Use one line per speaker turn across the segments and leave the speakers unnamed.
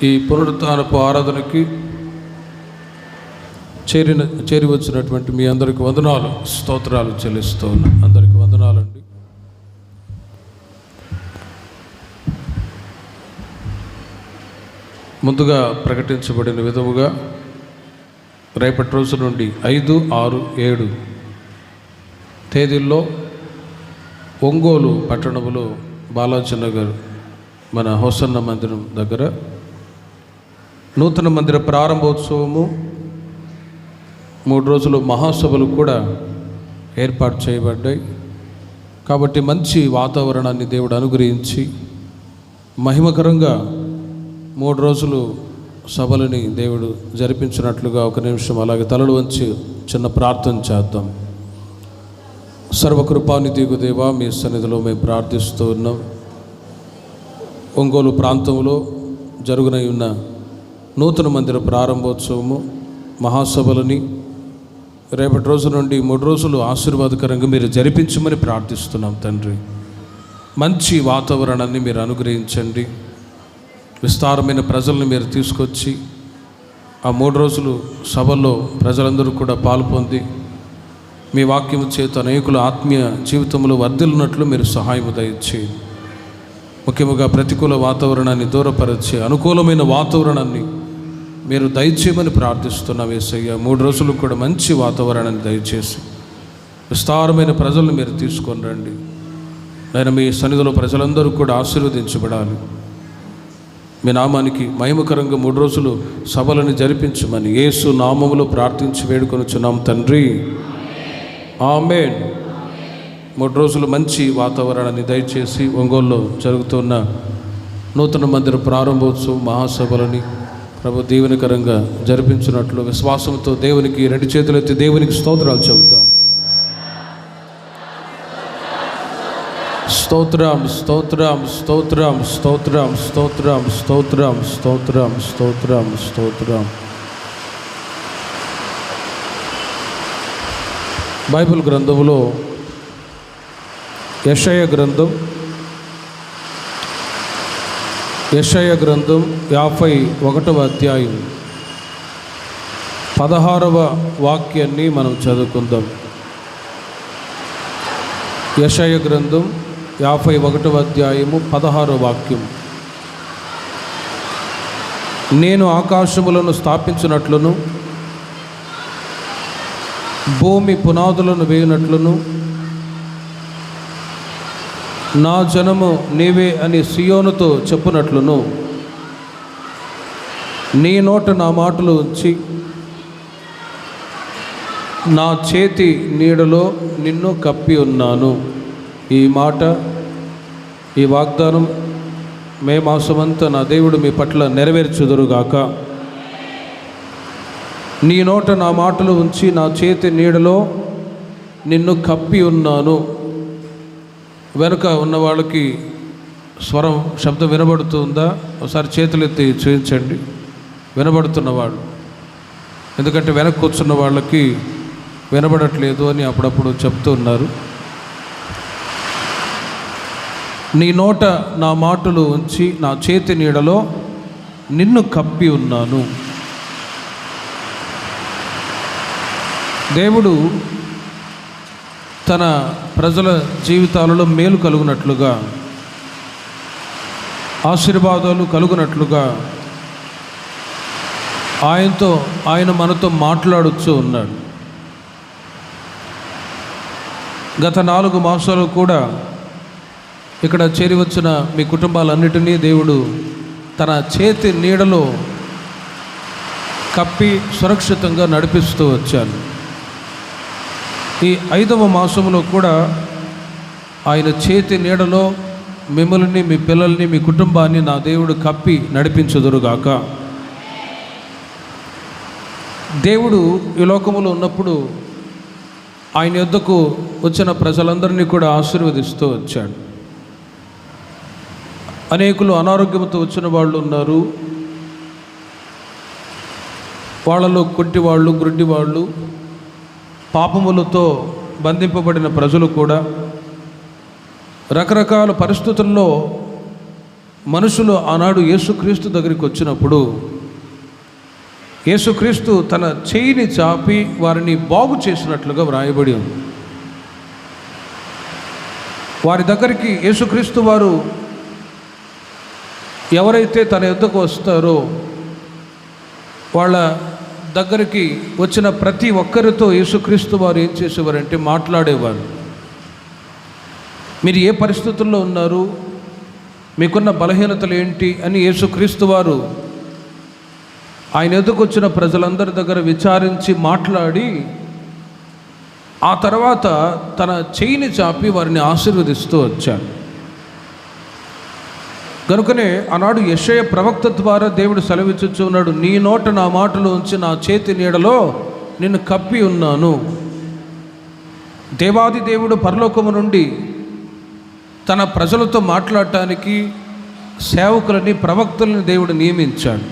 ఈ పునరుత్థానపు ఆరాధనకి చేరి వచ్చినటువంటి మీ అందరికి వందనాలు, స్తోత్రాలు చెల్లిస్తూ ఉన్నాను. అందరికి వందనాలండి. ముందుగా ప్రకటించబడిన విధముగా రేపటి రోజు నుండి 5, 6, 7 తేదీల్లో ఒంగోలు పట్టణంలో బాలాజీ నగర్ మన హోసన్న మందిరం దగ్గర నూతన మందిర ప్రారంభోత్సవము, 3 రోజులు మహాసభలు కూడా ఏర్పాటు చేయబడ్డాయి. కాబట్టి మంచి వాతావరణాన్ని దేవుడు అనుగ్రహించి మహిమకరంగా 3 రోజులు సభలని దేవుడు జరిపించినట్లుగా ఒక నిమిషం అలాగే తలలు వంచి చిన్న ప్రార్థన చేద్దాం. సర్వకృపానిధిగు దేవా, మీ సన్నిధిలో మేము ప్రార్థిస్తూ ఉన్నాం. ఒంగోలు ప్రాంతంలో జరుగునై ఉన్న నూతన మందిర ప్రారంభోత్సవము మహాసభలని రేపటి రోజు నుండి 3 రోజులు ఆశీర్వాదకరంగా మీరు జరిపించమని ప్రార్థిస్తున్నాం తండ్రి. మంచి వాతావరణాన్ని మీరు అనుగ్రహించండి. విస్తారమైన ప్రజలను మీరు తీసుకొచ్చి ఆ 3 రోజులు సభల్లో ప్రజలందరూ కూడా పాల్పొంది మీ వాక్యము చేత అనేకుల ఆత్మీయ జీవితంలో వర్ధిల్లున్నట్లు మీరు సహాయము దయచేయండి. ముఖ్యంగా ప్రతికూల వాతావరణాన్ని దూరపరిచి అనుకూలమైన వాతావరణాన్ని మీరు దయచేయమని ప్రార్థిస్తున్నాం యేసయ్య. 3 రోజులు కూడా మంచి వాతావరణాన్ని దయచేసి విస్తారమైన ప్రజలను మీరు తీసుకొని రండి. నేను మీ సన్నిధిలో ప్రజలందరూ కూడా ఆశీర్వదించబడాలి. మీ నామానికి మహిమకరంగా 3 రోజులు సభలను జరిపించమని యేసు నామములో ప్రార్థించి వేడుకొనుచున్నాం తండ్రి, ఆమేన్. 3 రోజులు మంచి వాతావరణాన్ని దయచేసి ఒంగోలులో జరుగుతున్న నూతన మందిర ప్రారంభోత్సవం మహాసభలని ప్రభు దీవెనకరంగా జరిపించినట్లు విశ్వాసంతో దేవునికి 2 చేతులెత్తి దేవునికి స్తోత్రాలు చెబుతాం. స్తోత్రం, స్తోత్రం, స్తోత్రం, స్తోత్రం, స్తోత్రం, స్తోత్రం, స్తోత్రం, స్తోత్రం, స్తోత్రం. బైబిల్ గ్రంథంలో యెషయా గ్రంథం 51వ అధ్యాయం 16వ వాక్యాన్ని మనం చదువుకుందాం. యెషయా గ్రంథం 51వ అధ్యాయము 16వ వాక్యం. నేను ఆకాశములను స్థాపించినట్లును భూమి పునాదులను వేయునట్లును నా జనము నీవే అని సియోనుతో చెప్పునట్లును నీ నోట నా మాటలు ఉంచి నా చేతి నీడలో నిన్ను కప్పి ఉన్నాను. ఈ మాట, ఈ వాగ్దానం మే మాసమంతా నా దేవుడు మీ పట్ల నెరవేర్చుదురుగాక. నీ నోట నా మాటలు ఉంచి నా చేతి నీడలో నిన్ను కప్పి ఉన్నాను. వెనుక ఉన్న వాళ్ళకి స్వరం శబ్దం వినబడుతుందా? ఒకసారి చేతులెత్తి చూపించండి వినబడుతున్నవాడు. ఎందుకంటే వెనక్కి కూర్చున్న వాళ్ళకి వినబడట్లేదు అని అప్పుడప్పుడు చెప్తూ ఉన్నారు. నీ నోట నా మాటలు ఉంచి నా చేతి నీడలో నిన్ను కప్పి ఉన్నాను. దేవుడు తన ప్రజల జీవితాలలో మేలు కలుగునట్లుగా, ఆశీర్వాదాలు కలుగునట్లుగా ఆయన మనతో మాట్లాడుతూ ఉన్నాడు. గత 4 మాసాలు కూడా ఇక్కడ చేరి వచ్చిన మీ కుటుంబాలన్నిటినీ దేవుడు తన చేతి నీడలో కప్పి సురక్షితంగా నడిపిస్తూ వచ్చాను. ఈ 5వ మాసంలో కూడా ఆయన చేతి నీడలో మిమ్మల్ని, మీ పిల్లల్ని, మీ కుటుంబాన్ని నా దేవుడు కప్పి నడిపించుదురుగాక. దేవుడు ఈ లోకములో ఉన్నప్పుడు ఆయన యొద్దకు వచ్చిన ప్రజలందరినీ కూడా ఆశీర్వదిస్తూ వచ్చాడు. అనేకులు అనారోగ్యంతో వచ్చిన వాళ్ళు ఉన్నారు. వాళ్ళలో కుంటివాళ్ళు, గుడ్డివాళ్ళు, పాపములతో బంధింపబడిన ప్రజలు కూడా రకరకాల పరిస్థితుల్లో మనుషులు ఆనాడు యేసుక్రీస్తు దగ్గరికి వచ్చినప్పుడు యేసుక్రీస్తు తన చేయిని చాపి వారిని బాగు చేసినట్లుగా వ్రాయబడి ఉంది. వారి దగ్గరికి యేసుక్రీస్తు వారు ఎవరైతే తన యొద్దకు వస్తారో వాళ్ళ దగ్గరికి వచ్చిన ప్రతి ఒక్కరితో యేసుక్రీస్తు వారు ఏం చేసేవారంటే మాట్లాడేవారు. మీరు ఏ పరిస్థితుల్లో ఉన్నారు, మీకున్న బలహీనతలు ఏంటి అని యేసుక్రీస్తు వారు ఆయన ఎదుకు వచ్చిన ప్రజలందరి దగ్గర విచారించి మాట్లాడి ఆ తర్వాత తన చేయిని చాపి వారిని ఆశీర్వదిస్తూ వచ్చాడు. కనుకనే ఆనాడు యెషయా ప్రవక్త ద్వారా దేవుడు సెలవిచ్చుచూ ఉన్నాడు, నీ నోట నా మాటలు ఉంచి నా చేతి నీడలో నిన్ను కప్పి ఉన్నాను. దేవాది దేవుడు పరలోకము నుండి తన ప్రజలతో మాట్లాడటానికి సేవకులని, ప్రవక్తలని దేవుడు నియమించాడు.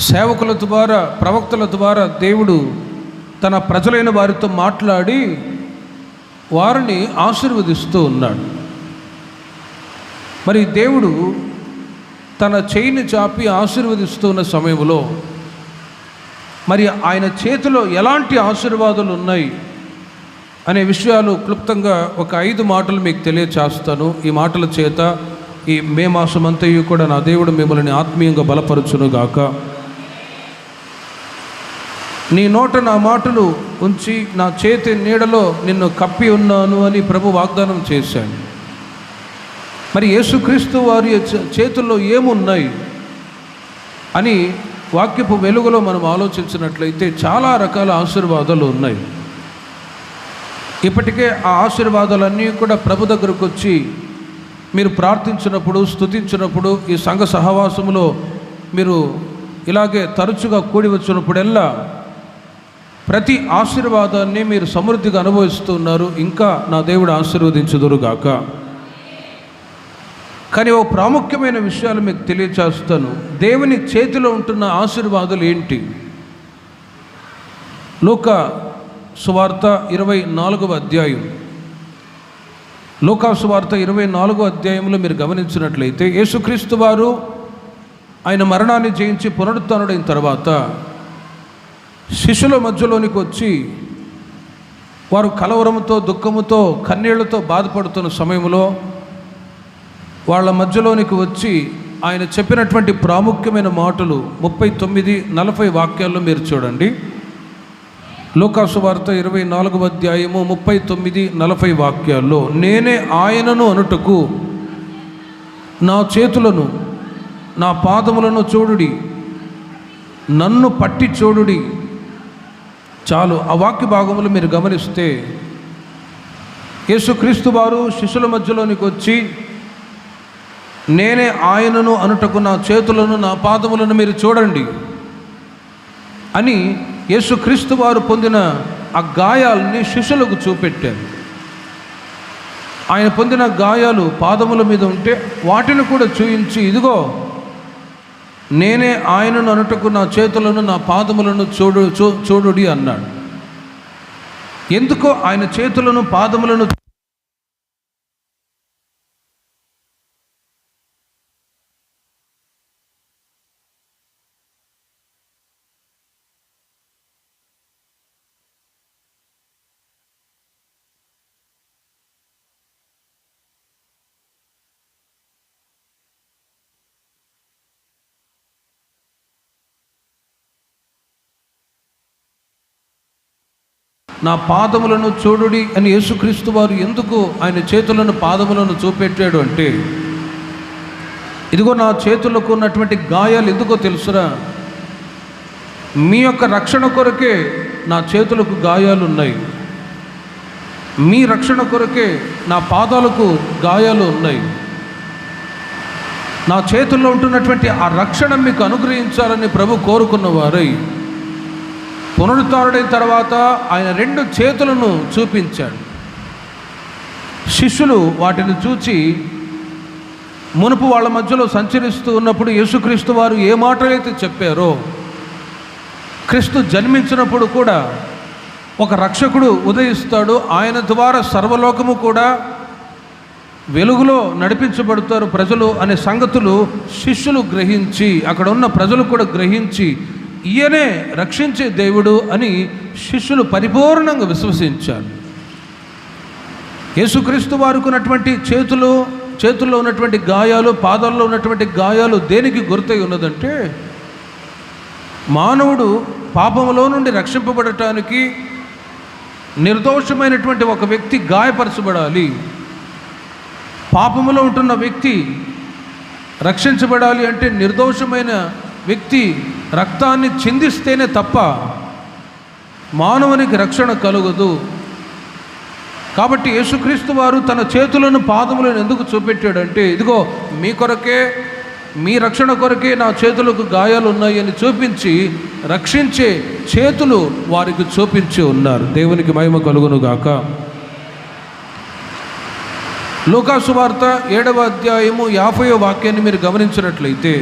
సేవకుల ద్వారా, ప్రవక్తల ద్వారా దేవుడు తన ప్రజలైన వారితో మాట్లాడి వారిని ఆశీర్వదిస్తూ ఉన్నాడు. మరి దేవుడు తన చేయిని చాపి ఆశీర్వదిస్తున్న సమయంలో మరి ఆయన చేతిలో ఎలాంటి ఆశీర్వాదాలు ఉన్నాయి అనే విషయాలు క్లుప్తంగా ఒక 5 మాటలు మీకు తెలియచేస్తాను. ఈ మాటల చేత ఈ మే మాసమంతయు కూడా నా దేవుడు మిమ్మల్ని ఆత్మీయంగా బలపరచునుగాక. నీ నోట నా మాటలు ఉంచి నా చేతి నీడలో నిన్ను కప్పి ఉన్నాను అని ప్రభు వాగ్దానం చేశాడు. మరి యేసుక్రీస్తు వారి చేతుల్లో ఏమున్నాయి అని వాక్యపు వెలుగులో మనం ఆలోచించినట్లయితే చాలా రకాల ఆశీర్వాదాలు ఉన్నాయి. ఇప్పటికే ఆ ఆశీర్వాదాలన్నీ కూడా ప్రభు దగ్గరకు వచ్చి మీరు ప్రార్థించినప్పుడు, స్తుతించినప్పుడు, ఈ సంఘ సహవాసములో మీరు ఇలాగే తరచుగా కూడి వచ్చినప్పుడల్లా ప్రతి ఆశీర్వాదాన్ని మీరు సమృద్ధిగా అనుభవిస్తున్నారు. ఇంకా నా దేవుడు ఆశీర్వదించుదురుగాక. కానీ ఓ ప్రాముఖ్యమైన విషయాలు మీకు తెలియచేస్తాను. దేవుని చేతిలో ఉంటున్న ఆశీర్వాదాలు ఏంటి? లూకా సువార్త 24వ అధ్యాయం, లూకా సువార్త 24వ అధ్యాయంలో మీరు గమనించినట్లయితే యేసుక్రీస్తు వారు ఆయన మరణాన్ని జయించి పునరుత్థానుడైన తర్వాత శిష్యుల మధ్యలోనికి వచ్చి వారు కలవరంతో, దుఃఖముతో, కన్నీళ్లతో బాధపడుతున్న సమయంలో వాళ్ళ మధ్యలోనికి వచ్చి ఆయన చెప్పినటువంటి ప్రాముఖ్యమైన మాటలు 39-40 వాక్యాల్లో మీరు చూడండి. లూకా సువార్త 24వ అధ్యాయము 39-40 వాక్యాల్లో, నేనే ఆయనను అనుటకు నా చేతులను నా పాదములను చూడుడి, నన్ను పట్టి చూడుడి. చాలు. ఆ వాక్య భాగములు మీరు గమనిస్తే యేసుక్రీస్తు వారు శిష్యుల మధ్యలోనికి వచ్చి నేనే ఆయనను అనుటకు నా చేతులను నా పాదములను మీరు చూడండి అని యేసుక్రీస్తు వారు పొందిన ఆ గాయాలని శిష్యులకు చూపెట్టారు. ఆయన పొందిన గాయాలు పాదముల మీద ఉంటే వాటిని కూడా చూయించి, ఇదిగో నేనే ఆయనను అనుటకు నా చేతులను నా పాదములను చూడుడి అన్నాడు. ఎందుకో ఆయన చేతులను పాదములను నా పాదములను చూడుడి అని యేసుక్రీస్తు వారు ఎందుకు ఆయన చేతులను, పాదములను చూపెట్టాడు అంటే, ఇదిగో నా చేతులకు ఉన్నటువంటి గాయాలు ఎందుకో తెలుసురా, మీ యొక్క రక్షణ కొరకే నా చేతులకు గాయాలు ఉన్నాయి, మీ రక్షణ కొరకే నా పాదాలకు గాయాలు ఉన్నాయి. నా చేతుల్లో ఉంటున్నటువంటి ఆ రక్షణ మీకు అనుగ్రహించాలని ప్రభు కోరుకున్నవారై పునరుత్థానుడైన తర్వాత ఆయన 2 చేతులను చూపించాడు. శిష్యులు వాటిని చూచి మునుపు వాళ్ళ మధ్యలో సంచరిస్తూ ఉన్నప్పుడు యేసుక్రీస్తు వారు ఏ మాటలైతే చెప్పారో, క్రీస్తు జన్మించినప్పుడు కూడా ఒక రక్షకుడు ఉదయిస్తాడు, ఆయన ద్వారా సర్వలోకము కూడా వెలుగులో నడిపించబడతారు ప్రజలు అనే సంగతులు శిష్యులు గ్రహించి, అక్కడ ఉన్న ప్రజలు కూడా గ్రహించి, ఈయనే రక్షించే దేవుడు అని శిష్యులు పరిపూర్ణంగా విశ్వసించారు. యేసుక్రీస్తు వారికి ఉన్నటువంటి చేతుల్లో ఉన్నటువంటి గాయాలు, పాదాల్లో ఉన్నటువంటి గాయాలు దేనికి గుర్తై ఉన్నదంటే, మానవుడు పాపములో నుండి రక్షింపబడటానికి నిర్దోషమైనటువంటి ఒక వ్యక్తి గాయపరచబడాలి. పాపములో ఉంటున్న వ్యక్తి రక్షించబడాలి అంటే నిర్దోషమైన వ్యక్తి రక్తాన్ని చిందిస్తేనే తప్ప మానవునికి రక్షణ కలుగదు. కాబట్టి యేసుక్రీస్తు వారు తన చేతులను పాదములను ఎందుకు చూపెట్టాడంటే, ఇదిగో మీ కొరకే, మీ రక్షణ కొరకే నా చేతులకు గాయాలు ఉన్నాయని చూపించి రక్షించే చేతులు వారికి చూపించి ఉన్నారు. దేవునికి మహిమ కలుగును గాక. లూకా సువార్త 7వ అధ్యాయము 50వ వాక్యాన్ని మీరు గమనించినట్లయితే,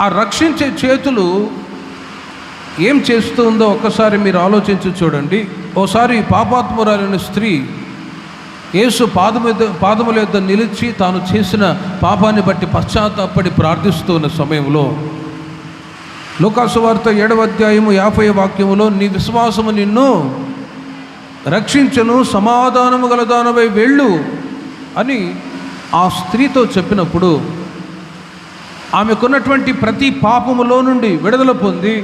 ఆ రక్షించే చేతులు ఏం చేస్తుందో ఒక్కసారి మీరు ఆలోచించి చూడండి. ఓసారి పాపాత్మురాలైన స్త్రీ యేసు పాదముల యొద్ద నిలిచి తాను చేసిన పాపాన్ని బట్టి పశ్చాత్తాపడి ప్రార్థిస్తూ ఉన్న సమయంలో లూకా సువార్త 7వ అధ్యాయము 50వ వాక్యములో, నీ విశ్వాసము నిన్ను రక్షించను, సమాధానము గలదానవై వెళ్ళు అని ఆ స్త్రీతో చెప్పినప్పుడు ఆమెకున్నటువంటి ప్రతి పాపములో నుండి విడుదల పొంది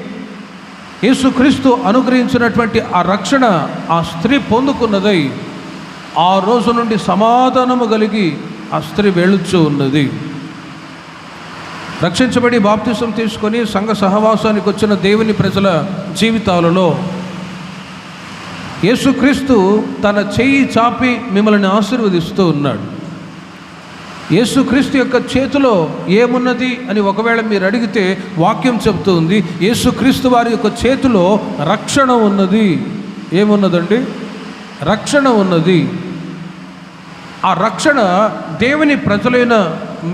యేసుక్రీస్తు అనుగ్రహించినటువంటి ఆ రక్షణ ఆ స్త్రీ పొందుకున్నదై ఆ రోజు నుండి సమాధానము కలిగి ఆ స్త్రీ వెళుచూ ఉన్నది. రక్షించబడి బాప్తిసం తీసుకొని సంఘ సహవాసానికి వచ్చిన దేవుని ప్రజల జీవితాలలో యేసుక్రీస్తు తన చెయ్యి చాపి మిమ్మల్ని ఆశీర్వదిస్తూ ఉన్నాడు. యేసుక్రీస్తు యొక్క చేతిలో ఏమున్నది అని ఒకవేళ మీరు అడిగితే వాక్యం చెబుతుంది, యేసుక్రీస్తు వారి యొక్క చేతిలో రక్షణ ఉన్నది. ఏమున్నదండి? రక్షణ ఉన్నది. ఆ రక్షణ దేవుని ప్రజలైన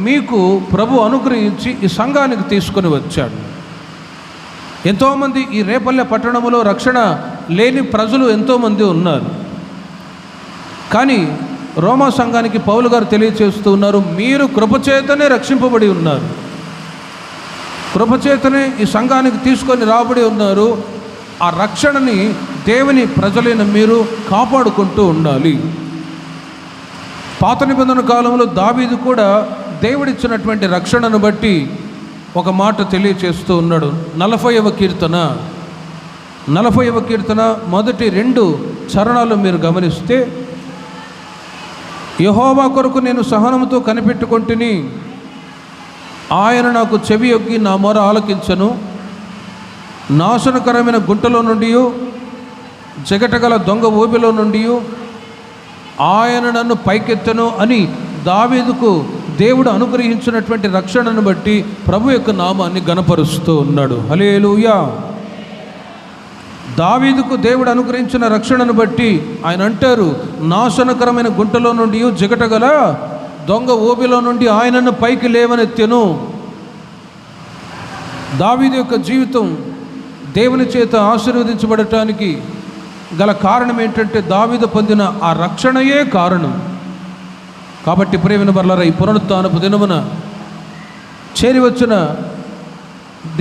మీకు ప్రభు అనుగ్రహించి ఈ సంఘానికి తీసుకొని వచ్చాడు. ఎంతోమంది ఈ రేపల్లె పట్టణంలో రక్షణ లేని ప్రజలు ఎంతోమంది ఉన్నారు. కానీ రోమా సంఘానికి పౌలు గారు తెలియచేస్తూ ఉన్నారు, మీరు కృపచేతనే రక్షింపబడి ఉన్నారు, కృపచేతనే ఈ సంఘానికి తీసుకొని రాబడి ఉన్నారు. ఆ రక్షణని దేవుని ప్రజలైన మీరు కాపాడుకుంటూ ఉండాలి. పాత నిబంధన కాలంలో దావీదు కూడా దేవుడిచ్చినటువంటి రక్షణను బట్టి ఒక మాట తెలియచేస్తూ ఉన్నాడు. 40వ కీర్తన మొదటి 2 చరణాలు మీరు గమనిస్తే, యెహోవా కొరకు నేను సహనముతో కనిపెట్టుకొంటిని, ఆయన నాకు చెవి యొగ్గి నా మొర ఆలకించను. నాశనకరమైన గుంటలో నుండి, జగటగల దొంగ ఊబిలో నుండి ఆయన నన్ను పైకెత్తను అని దావీదుకు దేవుడు అనుగ్రహించినటువంటి రక్షణను బట్టి ప్రభు యొక్క నామాన్ని గణపరుస్తూ ఉన్నాడు. హల్లెలూయా. దావీదుకు దేవుడు అనుగ్రహించిన రక్షణను బట్టి ఆయన అంటారు, నాశనకరమైన గుంటలో నుండి, జిగటగల దొంగ ఊబిలో నుండి ఆయనను పైకి లేవనెత్తెను. దావీదు యొక్క జీవితం దేవుని చేత ఆశీర్వదించబడటానికి గల కారణం ఏంటంటే, దావీదు పొందిన ఆ రక్షణయే కారణం. కాబట్టి ప్రియమైన బర్లారా, ఈ పునరుత్థానపు దినమున చేరి వచ్చిన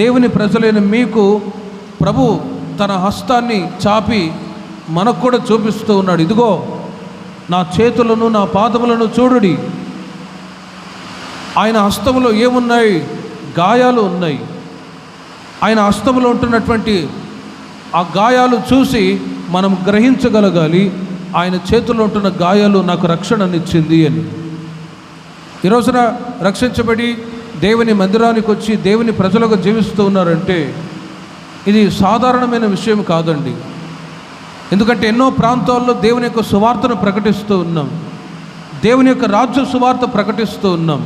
దేవుని ప్రజలైన మీకు ప్రభు తన హస్తాన్ని చాపి మనకు కూడా చూపిస్తూ ఉన్నాడు. ఇదిగో నా చేతులను నా పాదములను చూడుడి. ఆయన హస్తములో ఏమున్నాయి? గాయాలు ఉన్నాయి. ఆయన హస్తములో ఉంటున్నటువంటి ఆ గాయాలు చూసి మనం గ్రహించగలగాలి, ఆయన చేతుల్లో ఉంటున్న గాయాలు నాకు రక్షణనిచ్చింది అని. ఈ రోజున రక్షించబడి దేవుని మందిరానికి వచ్చి దేవుని ప్రజలకు జీవిస్తూ ఉన్నారంటే ఇది సాధారణమైన విషయం కాదండి. ఎందుకంటే ఎన్నో ప్రాంతాల్లో దేవుని యొక్క సువార్తను ప్రకటిస్తూ ఉన్నాం, దేవుని యొక్క రాజ్య సువార్త ప్రకటిస్తూ ఉన్నాం.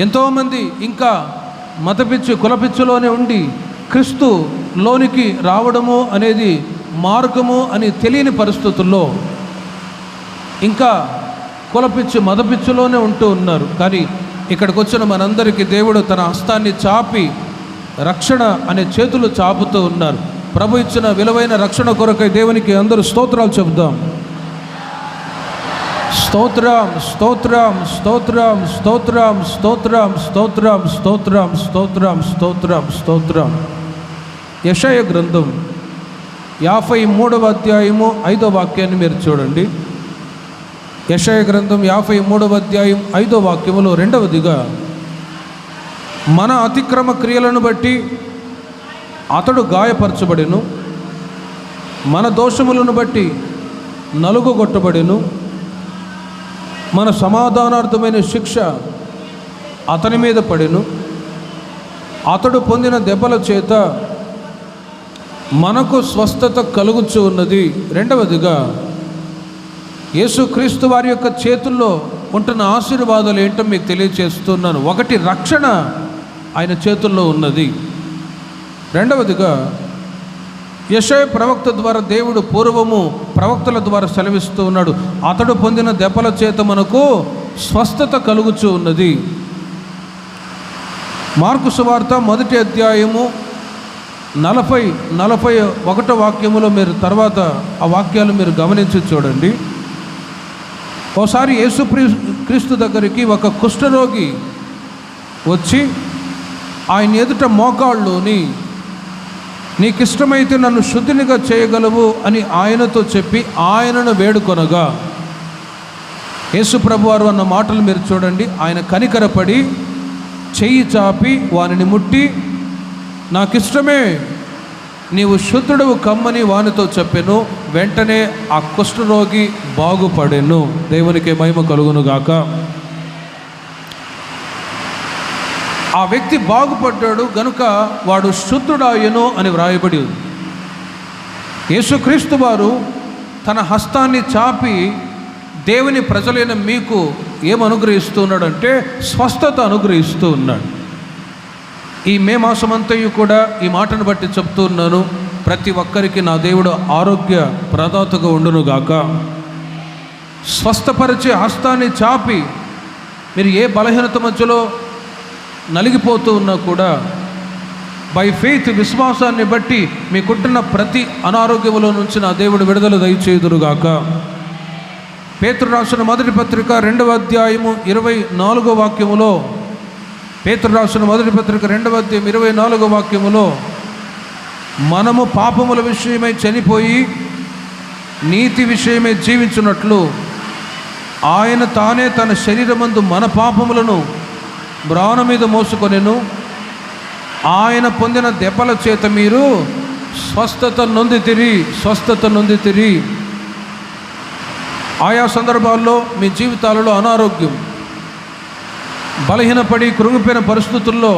ఎంతోమంది ఇంకా మతపిచ్చి కులపిచ్చిలోనే ఉండి క్రీస్తులోనికి రావడము అనేది మార్గము అని తెలియని పరిస్థితుల్లో ఇంకా కులపిచ్చి మతపిచ్చిలోనే ఉంటూ ఉన్నారు. కానీ ఇక్కడికి వచ్చిన మనందరికీ దేవుడు తన హస్తాన్ని చాపి రక్షణ అనే చేతులు చాపుతూ ఉన్నారు. ప్రభు ఇచ్చిన విలువైన రక్షణ కొరకై దేవునికి అందరూ స్తోత్రాలు చెబుదాం. స్తోత్రం స్తోత్రం స్తోత్రం స్తోత్రం స్తోత్రం స్తోత్రం స్తోత్రం స్తోత్రం స్తోత్రం స్తోత్రం. యెషయా గ్రంథం 53వ అధ్యాయము 5వ వాక్యాన్ని మీరు చూడండి. యెషయా గ్రంథం 53వ అధ్యాయం 5వ వాక్యములో రెండవదిగా, మన అతిక్రమ క్రియలను బట్టి అతడు గాయపరచబడెను, మన దోషములను బట్టి నలుగుగొట్టబడెను, మన సమాధానార్థమైన శిక్ష అతని మీద పడెను, అతడు పొందిన దెబ్బల చేత మనకు స్వస్థత కలుగుచూ ఉన్నది. రెండవదిగా, యేసుక్రీస్తు వారి యొక్క చేతుల్లో ఉంటున్న ఆశీర్వాదాలు ఏంటో మీకు తెలియజేస్తున్నాను. ఒకటి, రక్షణ ఆయన చేతుల్లో ఉన్నది. రెండవదిగా, యెషయా ప్రవక్త ద్వారా దేవుడు పూర్వము ప్రవక్తల ద్వారా సెలవిస్తూ ఉన్నాడు, అతడు పొందిన దెబ్బల చేత మనకు స్వస్థత కలుగుచూ ఉన్నది. మార్కు సువార్త 1వ అధ్యాయము 41వ వాక్యములో మీరు తర్వాత ఆ వాక్యాలు మీరు గమనించి చూడండి. ఓసారి యేసుక్రీస్తు దగ్గరికి ఒక కుష్ఠరోగి వచ్చి ఆయన ఎదుట మోకాళ్ళుని, నీకిష్టమైతే నన్ను శుద్ధినిగా చేయగలవు అని ఆయనతో చెప్పి ఆయనను వేడుకొనగా, యేసు ప్రభువారు అన్న మాటలు మీరు చూడండి. ఆయన కనికరపడి చెయ్యి చాపి వానిని ముట్టి, నాకిష్టమే, నీవు శుద్ధుడవు కమ్మని వానితో చెప్పెను. వెంటనే ఆ కుష్ఠరోగి బాగుపడెను. దేవునికి మహిమ కలుగునుగాక. ఆ వ్యక్తి బాగుపడ్డాడు గనుక వాడు శుద్ధుడాయను అని వ్రాయబడి ఉంది. యేసుక్రీస్తు వారు తన హస్తాన్ని చాపి దేవుని ప్రజలైన మీకు ఏమనుగ్రహిస్తున్నాడంటే స్వస్థత అనుగ్రహిస్తూ ఉన్నాడు. ఈ మే మాసమంతయు కూడా ఈ మాటను బట్టి చెప్తూ ఉన్నాను, ప్రతి ఒక్కరికి నా దేవుడు ఆరోగ్య ప్రదాతగా ఉండునుగాక. స్వస్థపరిచే హస్తాన్ని చాపి మీరు ఏ బలహీనత మధ్యలో నలిగిపోతూ ఉన్నా కూడా బై ఫెయిత్, విశ్వాసాన్ని బట్టి మీకుంటున్న ప్రతి అనారోగ్యములో నుంచి నా దేవుడు విడుదల దయచేయుదురుగాక. పేతురు రాసిన మొదటి పత్రిక 2వ అధ్యాయము 24వ వాక్యములో, పేతురు రాసిన మొదటి పత్రిక 2వ అధ్యాయం 24వ వాక్యములో, మనము పాపముల విషయమై చనిపోయి నీతి విషయమై జీవించున్నట్లు ఆయన తానే తన శరీరమందు మన పాపములను మ్రాన మీద మోసుకొనెను, ఆయన పొందిన దెబ్బల చేత మీరు స్వస్థత నొందితిరి. ఆయా సందర్భాల్లో మీ జీవితాలలో అనారోగ్యం, బలహీనపడి కృంగిపోయిన పరిస్థితుల్లో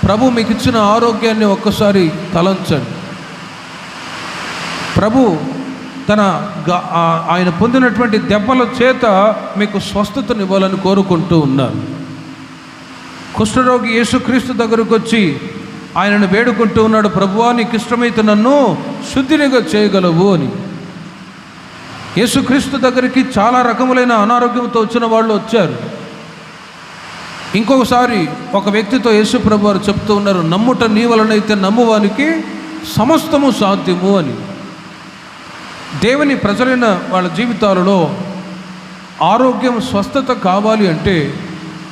ప్రభు మీకు ఇచ్చిన ఆరోగ్యాన్ని ఒక్కసారి తలంచండి. ప్రభు ఆయన పొందినటువంటి దెబ్బల చేత మీకు స్వస్థతనివ్వాలని కోరుకుంటూ ఉన్నారు. కుష్ఠరోగి యేసుక్రీస్తు దగ్గరకు వచ్చి ఆయనను వేడుకుంటూ ఉన్నాడు, ప్రభువా నీకు ఇష్టమైతే నన్ను శుద్ధినిగా చేయగలవు అని. యేసుక్రీస్తు దగ్గరికి చాలా రకములైన అనారోగ్యంతో వచ్చిన వాళ్ళు వచ్చారు. ఇంకొకసారి ఒక వ్యక్తితో యేసు ప్రభు వారు చెప్తూ ఉన్నారు, నమ్ముట నీ వలనైతే నమ్మువానికి సమస్తము సాధ్యము అని. దేవుని ప్రజలైన వాళ్ళ జీవితాలలో ఆరోగ్యం, స్వస్థత కావాలి అంటే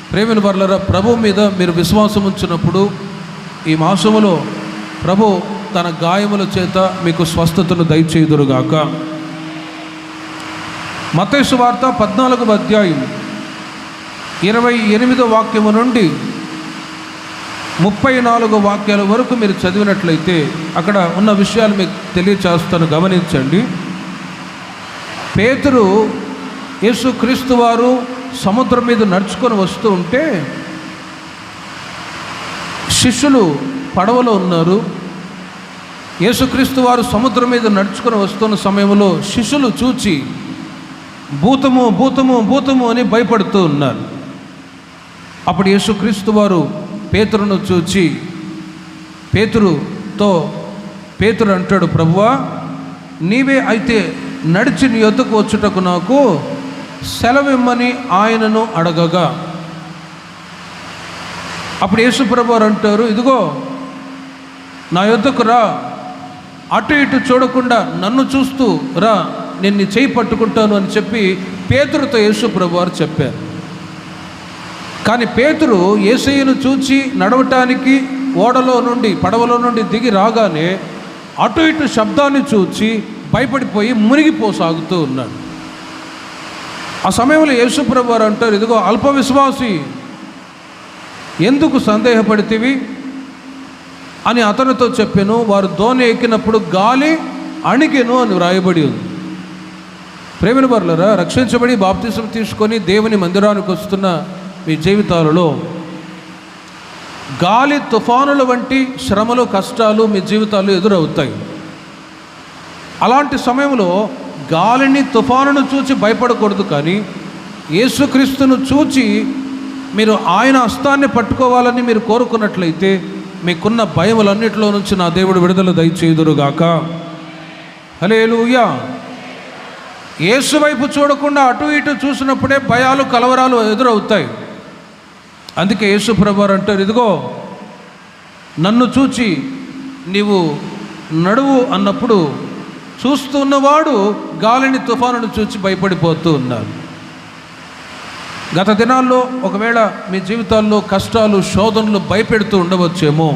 ప్రేమిన వర్లరా, ప్రభు మీద మీరు విశ్వాసం ఉంచినప్పుడు ఈ మాసములో ప్రభు తన గాయముల చేత మీకు స్వస్థతను దయచేయుదురుగాక. మత్తయి సువార్త 14వ అధ్యాయం 28వ వాక్యము నుండి 34వ వాక్యాల వరకు మీరు చదివినట్లయితే అక్కడ ఉన్న విషయాలు మీకు తెలియచేస్తాను, గమనించండి. పేతురు యేసుక్రీస్తు వారు సముద్రం మీద నడుచుకొని వస్తూ ఉంటే శిష్యులు పడవలో ఉన్నారు. యేసుక్రీస్తు వారు సముద్రం మీద నడుచుకొని వస్తున్న సమయంలో శిష్యులు చూచి భూతము భూతము భూతము అని భయపడుతూ ఉన్నారు. అప్పుడు యేసుక్రీస్తు వారు పేతురును చూచి పేతురు అంటాడు, ప్రభువా నీవే అయితే నడిచి నీ యొద్దకు వచ్చుటకు నాకు సెలవిమ్మని ఆయనను అడగగా, అప్పుడు యేసు ప్రభువారు అంటారు, ఇదిగో నా యొద్దకు రా, అటు ఇటు చూడకుండా నన్ను చూస్తూ రా, నేను నీ చేయి పట్టుకుంటాను అని చెప్పి పేతురుతో యేసు ప్రభువారు చెప్పారు. కానీ పేతురు యేసయ్యను చూచి నడవటానికి ఓడలో నుండి పడవలో నుండి దిగి రాగానే అటు ఇటు శబ్దాన్ని చూచి భయపడిపోయి మునిగిపోసాగుతూ ఉన్నాడు. ఆ సమయంలో యేసు ప్రభువారు అంటారు, ఇదిగో అల్ప విశ్వాసి, ఎందుకు సందేహపడితివి అని అతనితో చెప్పాను. వారు దోణి ఎక్కినప్పుడు గాలి అణిగెను అని వ్రాయబడి ఉంది. ప్రేమిన వర్లరా, రక్షించబడి బాప్తిసం తీసుకొని దేవుని మందిరానికి వస్తున్న మీ జీవితాలలో గాలి తుఫానుల వంటి శ్రమలు కష్టాలు మీ జీవితాల్లో ఎదురవుతాయి. అలాంటి సమయంలో గాలిని తుఫానును చూచి భయపడకూడదు, కానీ యేసుక్రీస్తును చూచి మీరు ఆయన హస్తాన్ని పట్టుకోవాలని మీరు కోరుకున్నట్లయితే మీకున్న భయములన్నిటిలో నుంచి నా దేవుడు విడుదల దయచేయుదురుగాక. హల్లెలూయా. యేసు వైపు చూడకుండా అటు ఇటు చూసినప్పుడే భయాలు కలవరాలు ఎదురవుతాయి. అందుకే యేసు ప్రభువారు అంటారు, ఇదిగో నన్ను చూచి నీవు నడువు అన్నప్పుడు చూస్తున్నవాడు గాలిని తుఫానును చూచి భయపడిపోతూ ఉన్నారు. గత దినాల్లో ఒకవేళ మీ జీవితాల్లో కష్టాలు శోధనలు భయపెడుతూ ఉండవచ్చేమో.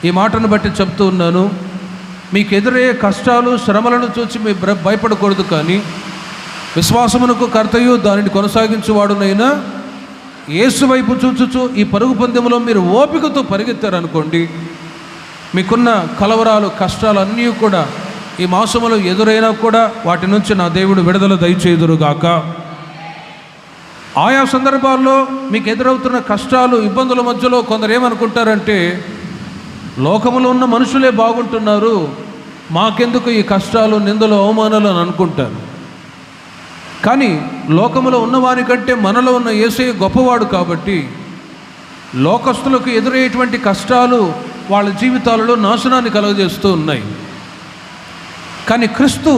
ఈ మాటను బట్టి చెప్తూ ఉన్నాను, మీకు ఎదురయ్యే కష్టాలు శ్రమలను చూచి మీ భయపడకూడదు, కానీ విశ్వాసమునకు కర్తయు దానిని కొనసాగించువాడునైనా యేసు వైపు చూచుచు ఈ పరుగు పందెంలో మీరు ఓపికతో పరిగెత్తారనుకోండి, మీకున్న కలవరాలు కష్టాలు అన్నీ కూడా ఈ మాసములో ఎదురైనా కూడా వాటి నుంచి నా దేవుడు విడుదల దయచేయుదురుగాక. ఆయా సందర్భాల్లో మీకు ఎదురవుతున్న కష్టాలు ఇబ్బందుల మధ్యలో కొందరు ఏమనుకుంటారంటే, లోకములో ఉన్న మనుషులే బాగుంటున్నారు, మాకెందుకు ఈ కష్టాలు నిందలు అవమానాలు అని అనుకుంటారు. కానీ లోకములో ఉన్నవానికంటే మనలో ఉన్న యేసయ్య గొప్పవాడు కాబట్టి లోకస్తులకు ఎదురయ్యేటువంటి కష్టాలు వాళ్ళ జీవితాలలో నాశనాన్ని కలుగజేస్తూ ఉన్నాయి. కానీ క్రీస్తు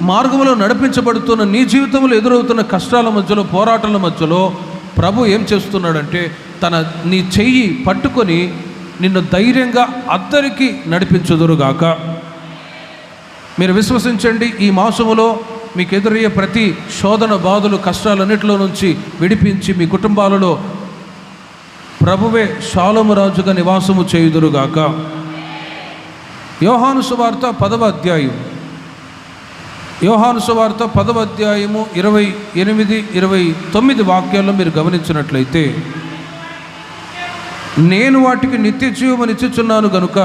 మార్గంలో నడిపించబడుతున్న నీ జీవితంలో ఎదురవుతున్న కష్టాల మధ్యలో పోరాటాల మధ్యలో ప్రభు ఏం చేస్తున్నాడంటే నీ చెయ్యి పట్టుకొని నిన్ను ధైర్యంగా అద్దరికి నడిపించుదురుగాక. మీరు విశ్వసించండి, ఈ మాసములో మీకు ఎదురయ్యే ప్రతి శోధన బాధలు కష్టాలన్నిటిలో నుంచి విడిపించి మీ కుటుంబాలలో ప్రభువే షాలోము రాజుగా నివాసము చేయుదురుగాక. యోహాను సువార్త 10వ అధ్యాయం, యోహాను సువార్త 10వ అధ్యాయము 28, 29 వాక్యాల్లో మీరు గమనించినట్లయితే, నేను వాటికి నిత్య జీవమునిచ్చుచున్నాను గనుక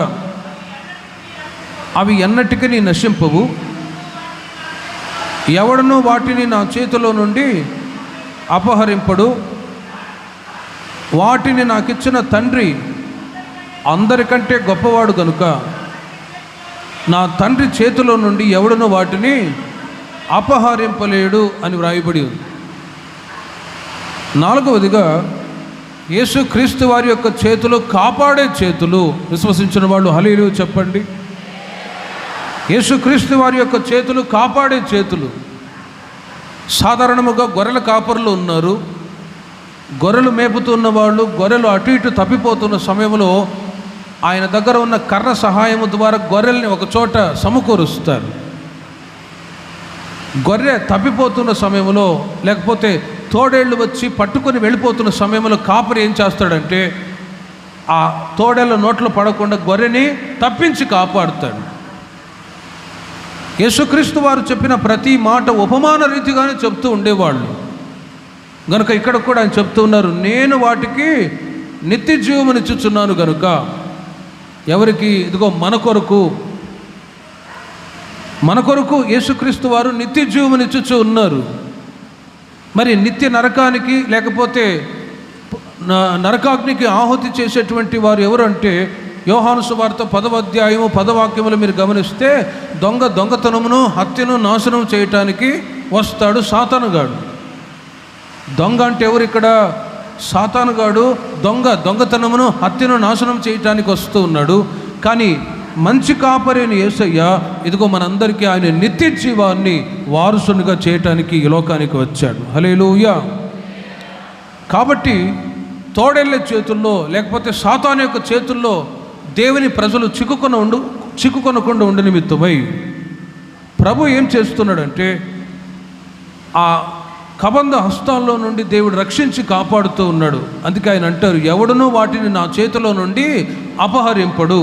అవి ఎన్నటికీ నశింపవు, ఎవడనూ వాటిని నా చేతిలో నుండి అపహరింపడు, వాటిని నాకిచ్చిన తండ్రి అందరికంటే గొప్పవాడు గనుక నా తండ్రి చేతిలో నుండి ఎవడనూ వాటిని అపహరింపలేడు అని వ్రాయబడి ఉంది. 4వదిగా యేసుక్రీస్తు వారి యొక్క చేతులు కాపాడే చేతులు. విశ్వసించిన వాళ్ళు హల్లెలూయా చెప్పండి. యేసుక్రీస్తు వారి యొక్క చేతులు కాపాడే చేతులు. సాధారణముగా గొర్రెల కాపరులు ఉన్నారు. గొర్రెలు మేపుతున్న వాళ్ళు గొర్రెలు అటు ఇటు తప్పిపోతున్న సమయంలో ఆయన దగ్గర ఉన్న కర్ర సహాయము ద్వారా గొర్రెల్ని ఒక చోట సమకూరుస్తారు. గొర్రె తప్పిపోతున్న సమయంలో లేకపోతే తోడేళ్ళు వచ్చి పట్టుకొని వెళ్ళిపోతున్న సమయంలో కాపరి ఏం చేస్తాడంటే ఆ తోడేళ్ళ నోట్లో పడకుండా గొర్రెని తప్పించి కాపాడుతాడు. యేసుక్రీస్తు వారు చెప్పిన ప్రతి మాట ఉపమాన రీతిగానే చెప్తూ ఉండేవాళ్ళు గనుక ఇక్కడ కూడా ఆయన చెప్తూ ఉన్నారు, నేను వాటికి నిత్య జీవమునిచ్చుచున్నాను గనుక. ఎవరికి? ఇదిగో మన కొరకు యేసుక్రీస్తు వారు నిత్య జీవమునిచ్చుచు ఉన్నారు. మరి నిత్య నరకానికి లేకపోతే నరకాగ్నికి ఆహుతి చేసేటువంటి వారు ఎవరంటే, యోహాను సువార్త 10వ అధ్యాయము 10వ వాక్యములు మీరు గమనిస్తే, దొంగతనమును హత్యను నాశనం చేయటానికి వస్తాడు సాతానుగాడు. దొంగ అంటే ఎవరు ఇక్కడ? సాతానుగాడు. దొంగతనమును హత్యను నాశనం చేయటానికి వస్తూ ఉన్నాడు. కానీ మంచి కాపరిని యేసయ్య ఇదిగో మనందరికీ ఆయన నిత్య జీవాన్ని వారసునిగా చేయటానికి ఈ లోకానికి వచ్చాడు. హల్లెలూయా. కాబట్టి తోడేళ్ళ చేతుల్లో లేకపోతే సాతాను యొక్క చేతుల్లో దేవుని ప్రజలు చిక్కుకొనకుండా ఉండే నిమిత్తమై ప్రభు ఏం చేస్తున్నాడంటే ఆ కబంధ హస్తాల్లో నుండి దేవుడు రక్షించి కాపాడుతూ ఉన్నాడు. అందుకే ఆయన అంటారు, ఎవడునూ వాటిని నా చేతిలో నుండి అపహరింపడు.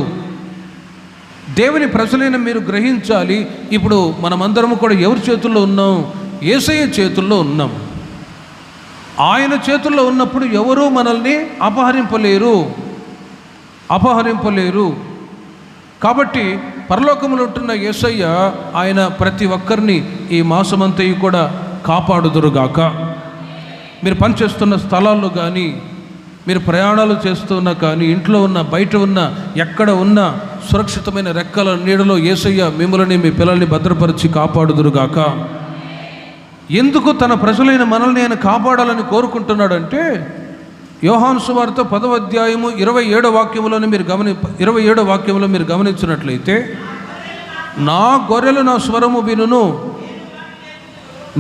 దేవుని ప్రజలైన మీరు గ్రహించాలి, ఇప్పుడు మనమందరము కూడా ఎవరి చేతుల్లో ఉన్నాం? యేసయ్య చేతుల్లో ఉన్నాం. ఆయన చేతుల్లో ఉన్నప్పుడు ఎవరూ మనల్ని అపహరింపలేరు. కాబట్టి పరలోకములో ఉంటున్న యేసయ్య ఆయన ప్రతి ఒక్కరిని ఈ మాసమంతయు కూడా కాపాడుదురుగాక. మీరు పనిచేస్తున్న స్థలాల్లో కానీ, మీరు ప్రయాణాలు చేస్తున్నా కానీ, ఇంట్లో ఉన్న బయట ఉన్న ఎక్కడ ఉన్న సురక్షితమైన రెక్కల నీడలో యేసయ్య మిమ్మల్ని మీ పిల్లల్ని భద్రపరిచి కాపాడుదురుగాక. ఎందుకు తన ప్రజలైన మనల్ని ఆయన కాపాడాలని కోరుకుంటున్నాడంటే, యోహాను సువార్త 10వ అధ్యాయము 27వ వాక్యంలో మీరు గమనించినట్లయితే, నా గొర్రెలు నా స్వరము వినును,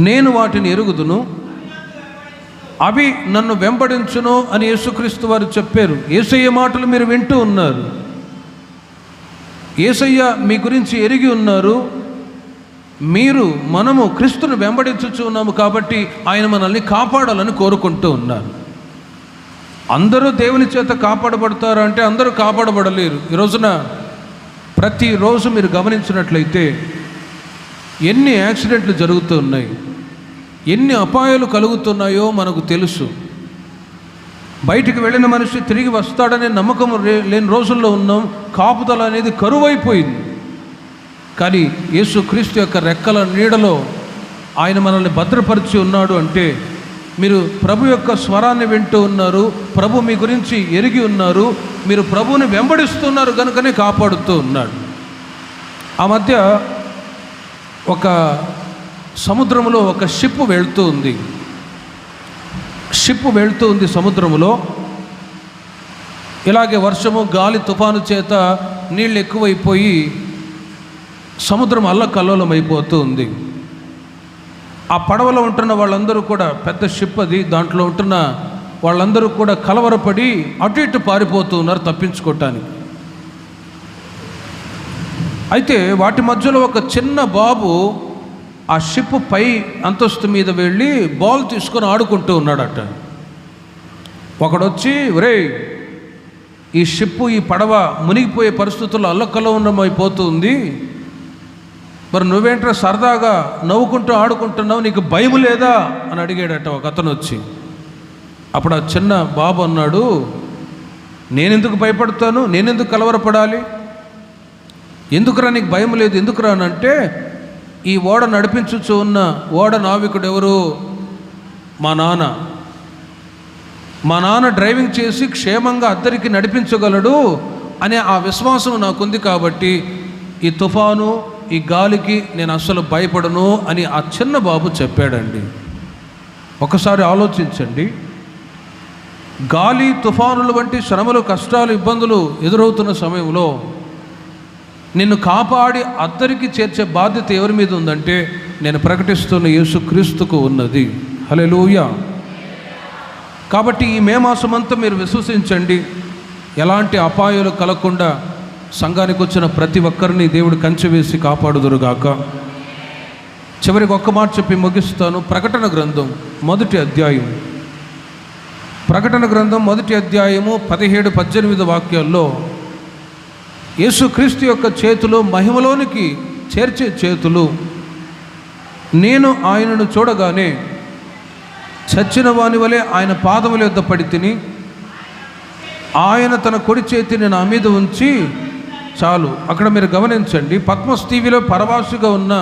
నేను వాటిని ఎరుగుదును, అవి నన్ను వెంబడించును అని యేసుక్రీస్తు వారు చెప్పారు. యేసయ్య మాటలు మీరు వింటూ ఉన్నారు. యేసయ్య మీ గురించి ఎరిగి ఉన్నారు. మనము క్రీస్తును వెంబడించుచు ఉన్నాము కాబట్టి ఆయన మనల్ని కాపాడాలని కోరుకుంటూ ఉన్నారు. అందరూ దేవుని చేత కాపాడబడతారు అంటే అందరూ కాపాడబడలేరు. ఈ రోజున ప్రతిరోజు మీరు గమనించినట్లయితే ఎన్ని యాక్సిడెంట్లు జరుగుతూ ఉన్నాయి, ఎన్ని అపాయాలు కలుగుతున్నాయో మనకు తెలుసు. బయటికి వెళ్ళిన మనిషి తిరిగి వస్తాడనే నమ్మకం లేని రోజుల్లో ఉన్నాం. కాపుదల అనేది కరువైపోయింది. కానీ యేసుక్రీస్తు యొక్క రెక్కల నీడలో ఆయన మనల్ని భద్రపరిచి ఉన్నాడు అంటే, మీరు ప్రభు యొక్క స్వరాన్ని వింటూ ఉన్నారు, ప్రభు మీ గురించి ఎరిగి ఉన్నారు, మీరు ప్రభువుని వెంబడిస్తున్నారు కనుకనే కాపాడుతూ ఉన్నాడు. ఆ మధ్య ఒక సముద్రంలో ఒక షిప్ వెళ్తూ ఉంది సముద్రములో. ఇలాగే వర్షము గాలి తుఫాను చేత నీళ్ళు ఎక్కువైపోయి సముద్రం అల్లకల్లోలం అయిపోతూ ఉంది. ఆ పడవలో ఉంటున్న వాళ్ళందరూ కూడా, పెద్ద షిప్ అది, దాంట్లో ఉంటున్న వాళ్ళందరూ కూడా కలవరపడి అటు ఇటు పారిపోతూ ఉన్నారు తప్పించుకోవటానికి. అయితే వాటి మధ్యలో ఒక చిన్న బాబు ఆ షిప్ పై అంతస్తు మీద వెళ్ళి బాల్ తీసుకొని ఆడుకుంటూ ఉన్నాడట. ఒకడొచ్చి, ఒరేయ్, ఈ షిప్పు, ఈ పడవ మునిగిపోయే పరిస్థితుల్లో అల్లకల్లోలం అయిపోతుంది, మరి నువ్వేంట్రా సరదాగా నవ్వుకుంటూ ఆడుకుంటున్నావు, నీకు భయం లేదా అని అడిగాడట ఒక అతను వచ్చి. అప్పుడు ఆ చిన్న బాబు అన్నాడు, నేనెందుకు భయపడతాను, నేనెందుకు కలవరపడాలి, ఎందుకురా నీకు భయం లేదు, ఎందుకురా అని అంటే, ఈ ఓడ నడిపించుచు ఉన్న ఓడ నావికుడు ఎవరు? మా నాన్న డ్రైవింగ్ చేసి క్షేమంగా అద్దరికి నడిపించగలడు అనే ఆ విశ్వాసం నాకుంది కాబట్టి ఈ తుఫాను, ఈ గాలికి నేను అస్సలు భయపడను అని ఆ చిన్న బాబు చెప్పాడండి. ఒకసారి ఆలోచించండి, గాలి తుఫానులు వంటి శ్రమలు, కష్టాలు, ఇబ్బందులు ఎదురవుతున్న సమయంలో నిన్ను కాపాడి అద్దరికి చేర్చే బాధ్యత ఎవరి మీద ఉందంటే, నేను ప్రకటిస్తున్న యేసుక్రీస్తుకు ఉన్నది. హల్లెలూయా. కాబట్టి ఈ మే మాసమంతా మీరు విశ్వసించండి, ఎలాంటి అపాయాలు కలగకుండా సంఘానికి వచ్చిన ప్రతి ఒక్కరిని దేవుడు కంచె వేసి కాపాడుదురుగాక. చివరికి ఒక్క మాట చెప్పి ముగిస్తాను. ప్రకటన గ్రంథం 1వ అధ్యాయము 17-18 వాక్యాల్లో యేసుక్రీస్తు యొక్క చేతులు మహిమలోనికి చేర్చే చేతులు. నేను ఆయనను చూడగానే చచ్చిన వాని వలె ఆయన పాదముల యొద్ద పడి తిని, ఆయన తన కుడి చేతిని నా మీద ఉంచి, చాలు. అక్కడ మీరు గమనించండి, పద్మస్ టీవీలో పరవాసిగా ఉన్న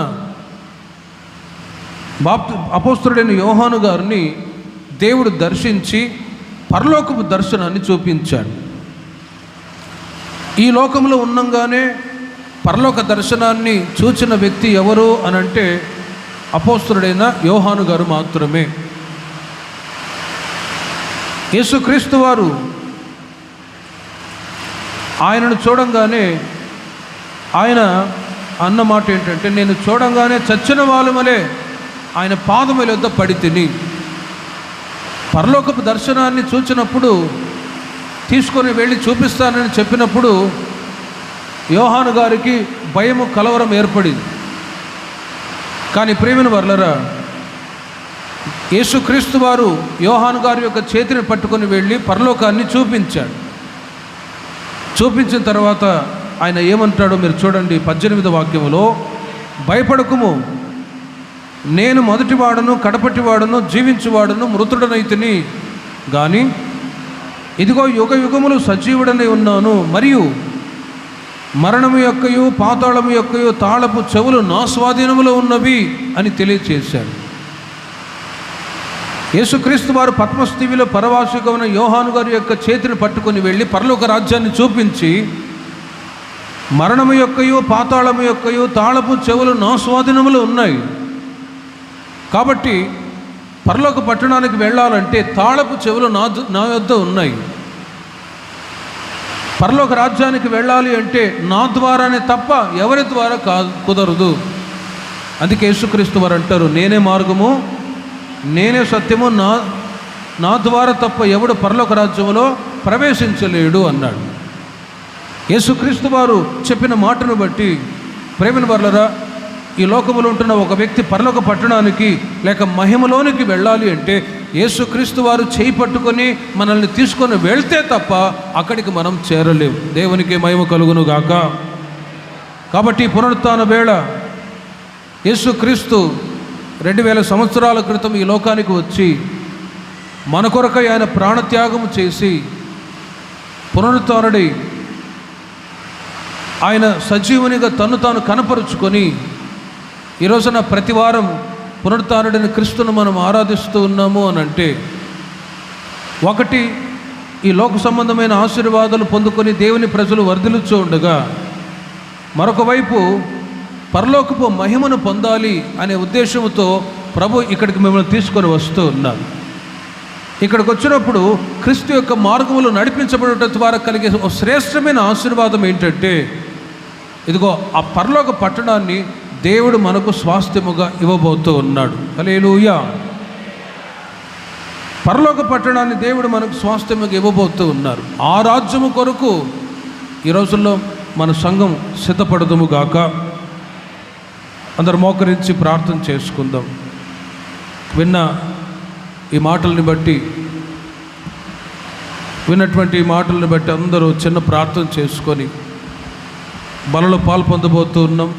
అపోస్తలుడైన యోహాను గారిని దేవుడు దర్శించి పరలోకపు దర్శనాన్ని చూపించాడు. ఈ లోకంలో ఉండంగానే పరలోక దర్శనాన్ని చూచిన వ్యక్తి ఎవరు అనంటే అపోస్తలుడైన యోహాను గారు మాత్రమే. యేసుక్రీస్తు వారు ఆయనను చూడంగానే ఆయన అన్న మాట ఏంటంటే, నేను చూడంగానే చచ్చిన వాళ్ళమలే ఆయన పాదముల యొద్ద పడి తిని. పరలోకపు దర్శనాన్ని చూచినప్పుడు, తీసుకొని వెళ్ళి చూపిస్తానని చెప్పినప్పుడు యోహాను గారికి భయము, కలవరం ఏర్పడింది. కానీ ప్రియమైన వర్లరా, యేసుక్రీస్తు వారు యోహాను గారి యొక్క చేతిని పట్టుకొని వెళ్ళి పరలోకాన్ని చూపించాడు. చూపించిన తర్వాత ఆయన ఏమంటాడో మీరు చూడండి. 18వ వాక్యములో, భయపడకుము, నేను మొదటివాడను కడపటివాడను జీవించువాడను మృతుడనైతిని కానీ ఇదిగో యుగ యుగములు సజీవుడనై ఉన్నాను, మరియు మరణము యొక్కయు పాతాళము యొక్కయు తాళపు చెవులు నా స్వాధీనములో ఉన్నవి అని తెలియచేశాడు. యేసుక్రీస్తు వారు పద్మస్ దీవిలో పరవాసిగా ఉన్న యోహాను గారి యొక్క చేతిని పట్టుకొని వెళ్ళి పరలోక రాజ్యాన్ని చూపించి, మరణము యొక్కయు పాతాళము యొక్కయు తాళపు చెవులు నా స్వాధీనములో ఉన్నాయి, కాబట్టి పరలోక పట్టణానికి వెళ్ళాలంటే తాళపు చెవులు నా యొద్ద ఉన్నాయి. పరలోక రాజ్యానికి వెళ్ళాలి అంటే నా ద్వారానే తప్ప ఎవరి ద్వారా కుదరదు. అందుకే యేసుక్రీస్తు వారు అంటారు, నేనే మార్గము, నేనే సత్యము, నా ద్వారా తప్ప ఎవడు పరలోక రాజ్యములో ప్రవేశించలేడు అన్నాడు. యేసుక్రీస్తు వారు చెప్పిన మాటను బట్టి ప్రేమను వర్లరా, ఈ లోకములో ఉంటున్న ఒక వ్యక్తి పరలోక పట్టణానికి లేక మహిమలోనికి వెళ్ళాలి అంటే యేసుక్రీస్తు వారు చేయి పట్టుకొని మనల్ని తీసుకొని వెళ్తే తప్ప అక్కడికి మనం చేరలేము. దేవునికి మహిమ కలుగును గాక. కాబట్టి పునరుత్థాన వేళ యేసుక్రీస్తు 2000 సంవత్సరాల క్రితం ఈ లోకానికి వచ్చి మన కొరకై ఆయన ప్రాణత్యాగము చేసి పునరుత్థానుడై ఆయన సజీవునిగా తను తాను కనపరుచుకొని ఈ రోజున ప్రతి వారం పునరుత్థానుడైన క్రీస్తును మనం ఆరాధిస్తూ ఉన్నాము అని అంటే, ఒకటి ఈ లోక సంబంధమైన ఆశీర్వాదాలు పొందుకొని దేవుని ప్రజలు వర్ధిల్లుచూ ఉండగా, మరొక వైపు పరలోకపు మహిమను పొందాలి అనే ఉద్దేశంతో ప్రభు ఇక్కడికి మిమ్మల్ని తీసుకొని వస్తూ ఉన్నారు. ఇక్కడికి వచ్చినప్పుడు క్రీస్తు యొక్క మార్గములు నడిపించబడటం ద్వారా కలిగే ఒక శ్రేష్టమైన ఆశీర్వాదం ఏంటంటే, ఇదిగో ఆ పరలోక పట్టణాన్ని దేవుడు మనకు స్వాస్థ్యముగా ఇవ్వబోతూ ఉన్నాడు. హల్లెలూయా. పరలోక పట్టణాన్ని దేవుడు మనకు స్వాస్థ్యముగా ఇవ్వబోతూ ఉన్నారు. ఆ రాజ్యము కొరకు ఈ రోజుల్లో మన సంఘం సిద్ధపడదుము గాక. అందరు మోకరించి ప్రార్థన చేసుకుందాం. విన్న ఈ మాటల్ని బట్టి, విన్నటువంటి ఈ మాటల్ని బట్టి అందరూ చిన్న ప్రార్థన చేసుకొని బలలో పాలు పొందబోతూ ఉన్నాం.